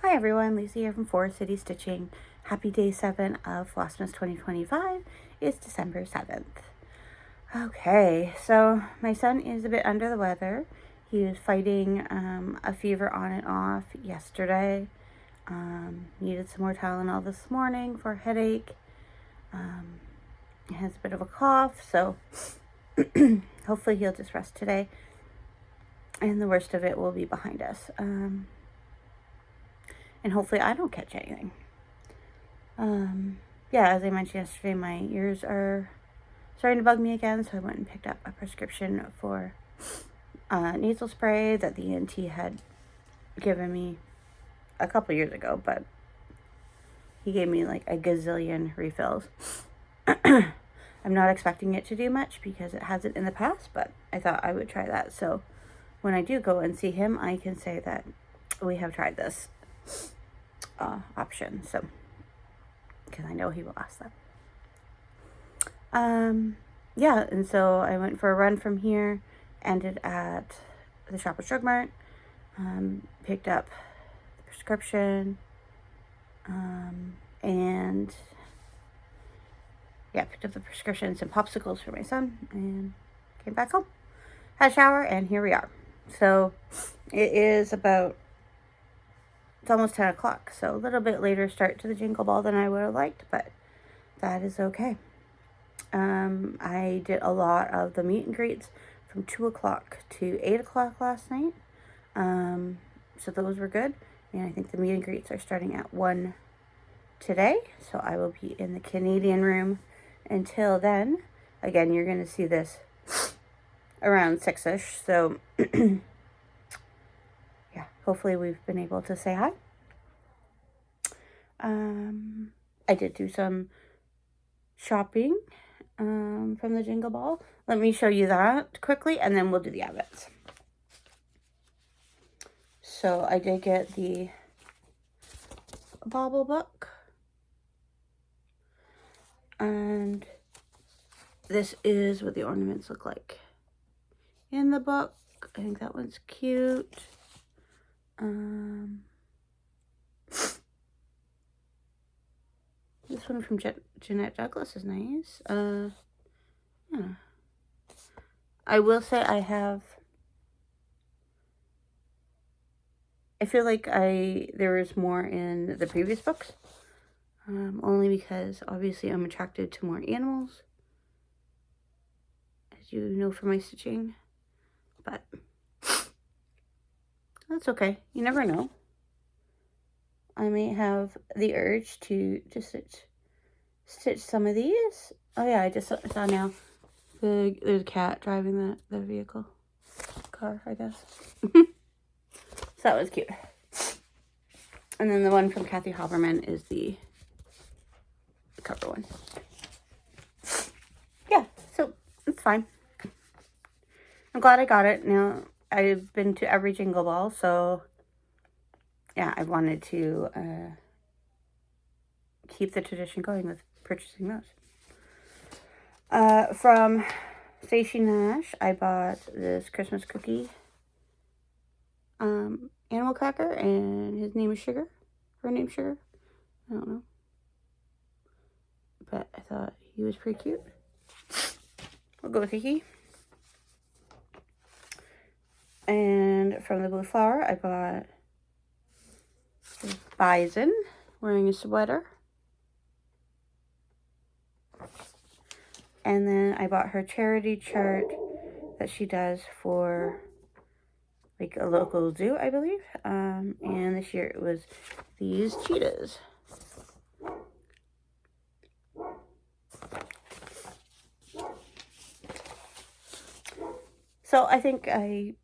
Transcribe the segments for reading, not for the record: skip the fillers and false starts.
Hi everyone, Lisa here from Forest City Stitching. Happy day 7 of Flossmas 2025. It's December 7th. Okay, so my son is a bit under the weather. He was fighting a fever on and off yesterday. Needed some more Tylenol this morning for a headache. He has a bit of a cough, so hopefully he'll just rest today. And the worst of it will be behind us. And hopefully I don't catch anything. Yeah, as I mentioned yesterday, my ears are starting to bug me again, so I went and picked up a prescription for nasal spray that the ENT had given me a couple years ago, but he gave me like a gazillion refills. I'm not expecting it to do much because it hasn't in the past, but I thought I would try that. So when I do go and see him, I can say that we have tried this option. So, because I know he will ask that. Yeah, and so I went for a run from here, ended at the Shoppers Drug Mart, picked up the prescription, and yeah, picked up the prescription and some popsicles for my son, and came back home. Had a shower, and here we are. So it is it's almost 10 o'clock, so a little bit later start to the Jingle Ball than I would have liked, but that is okay. I did a lot of the meet and greets from 2 o'clock to 8 o'clock last night. So those were good. And I think the meet and greets are starting at 1 today. So I will be in the Canadian room until then. Again, you're going to see this around 6-ish. So yeah, hopefully we've been able to say hi. I did do some shopping from the Jingle Ball. Let me show you that quickly, and then we'll do the outfits. So I did get the bauble book, and this is what the ornaments look like in the book. I think that one's cute. This one from Jeanette Douglas is nice. Yeah. I will say I feel like there was more in the previous books. Only because obviously I'm attracted to more animals, as you know from my stitching. But that's okay. You never know. I may have the urge to just stitch some of these. Oh yeah, I just saw now. There's a cat driving the vehicle. Car, I guess. So that was cute. And then the one from Kathy Haberman is the cover one. Yeah, so it's fine. I'm glad I got it. Now, I've been to every Jingle Ball, so yeah, I wanted to keep the tradition going with purchasing those. From Stacey Nash, I bought this Christmas cookie animal cracker, and his name is Sugar. Her name's Sugar. I don't know. But I thought he was pretty cute. We'll go with Kiki. And from the Blue Flower, I bought this bison wearing a sweater. And then I bought her charity chart that she does for like a local zoo, I believe. And this year it was these cheetahs. So I think I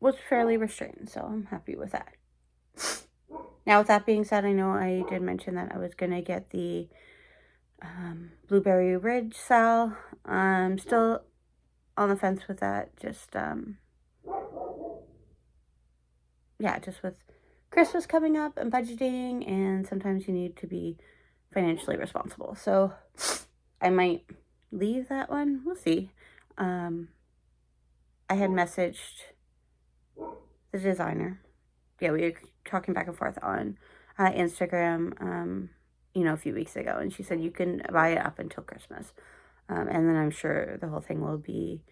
was fairly restrained, so I'm happy with that. Now, with that being said, I know I did mention that I was going to get the Blueberry Ridge Sal. I'm still on the fence with that. Just, yeah, just with Christmas coming up and budgeting, and sometimes you need to be financially responsible. So I might leave that one. We'll see. I had messaged the designer yeah, we were talking back and forth on Instagram, you know, a few weeks ago, and she said you can buy it up until Christmas. And then I'm sure the whole thing will be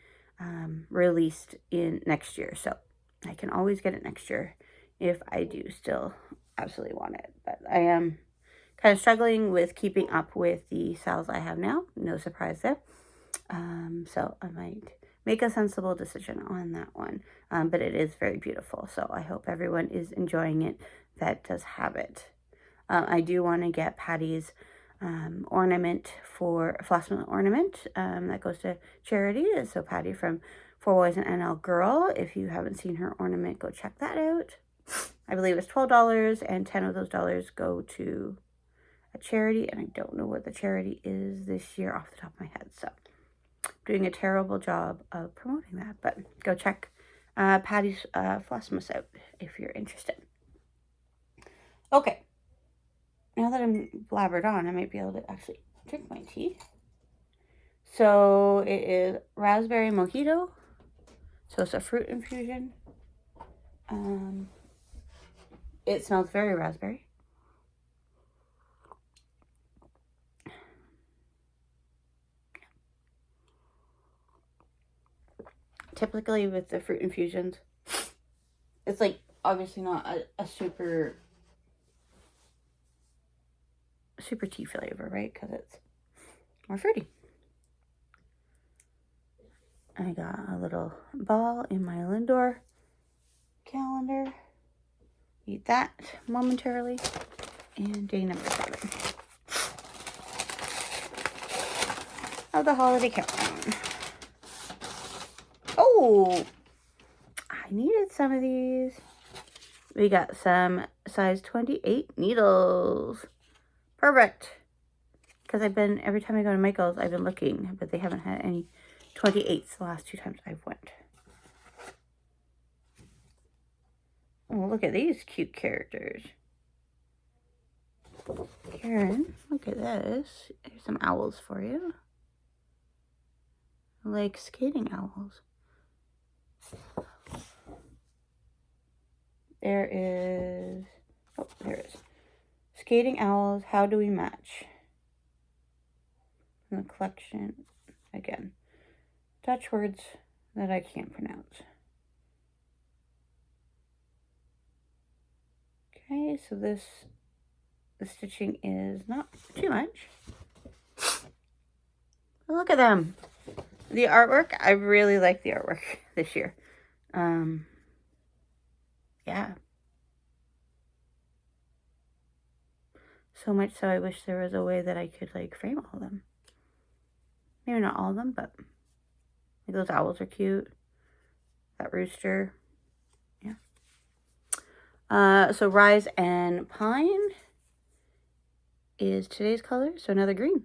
released in next year. So I can always get it next year if I do still absolutely want it. But I am kind of struggling with keeping up with the sales I have now. No surprise there. So I might make a sensible decision on that one. But it is very beautiful. So I hope everyone is enjoying it that does have it. I do want to get Patty's ornament for Flossmas ornament that goes to charity. So Patty from Four Boys and NL Girl. If you haven't seen her ornament, go check that out. I believe it's $12, and 10 of those dollars go to a charity, and I don't know what the charity is this year off the top of my head. So doing a terrible job of promoting that, but go check Patty's Flossmas out if you're interested. Okay. Now that I'm blabbered on, I might be able to actually drink my tea. So it is raspberry mojito. So it's a fruit infusion. It smells very raspberry. Typically with the fruit infusions, it's like obviously not a super tea flavor, right? Because it's more fruity. I got a little ball in my Lindor calendar. Eat that momentarily. And day number 7 of the holiday countdown. Oh, I needed some of these. We got some size 28 needles. Perfect. Because every time I go to Michael's, I've been looking, but they haven't had any 28s the last 2 times I've went. Oh, look at these cute characters. Karen, look at this. There's some owls for you. Like skating owls. There is... Oh, there it is. Skating owls, how do we match? In the collection, again, Dutch words that I can't pronounce. Okay, so the stitching is not too much. Look at them. The artwork, I really like the artwork this year. Yeah. So much so I wish there was a way that I could like frame all of them. Maybe not all of them, but like those owls are cute. That rooster. Yeah. So Rise and Pine is today's color, so another green.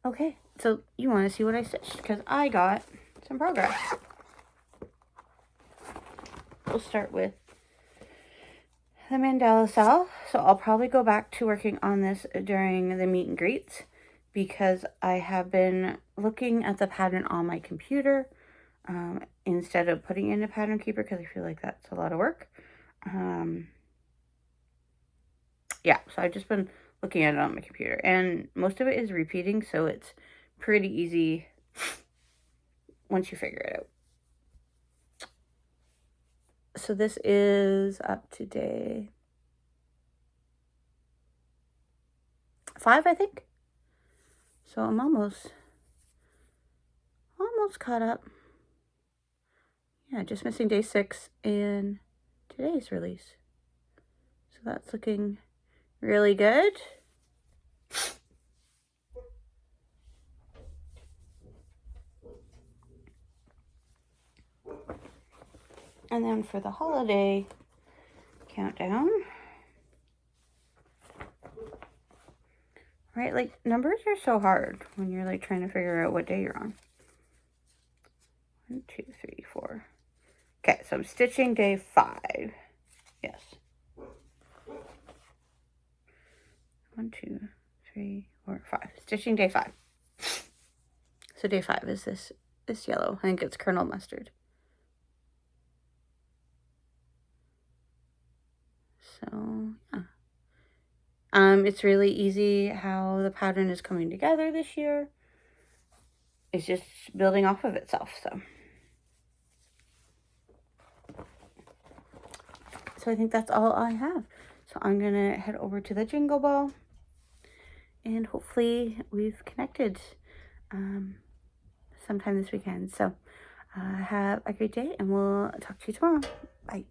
Okay, so you want to see what I stitched because I got some progress. We'll start with the mandala cell. So I'll probably go back to working on this during the meet and greets because I have been looking at the pattern on my computer instead of putting in a pattern keeper because I feel like that's a lot of work. Yeah, so I've just been looking at it on my computer, and most of it is repeating, so it's pretty easy once you figure it out. So this is up to day 5, I think. So I'm almost caught up. Yeah, just missing day 6 and today's release. So that's looking really good. And then for the holiday countdown, right, like numbers are so hard when you're like trying to figure out what day you're on. 1, 2, 3, 4. Okay, so I'm stitching day 5. Yes. 1, 2, 3, 4, 5. Stitching day 5. So day 5 is this this yellow. I think it's Colonel Mustard. So, yeah. It's really easy how the pattern is coming together this year. It's just building off of itself, so. So I think that's all I have. So I'm going to head over to the Jingle Ball. And hopefully we've connected sometime this weekend. So have a great day, and we'll talk to you tomorrow. Bye.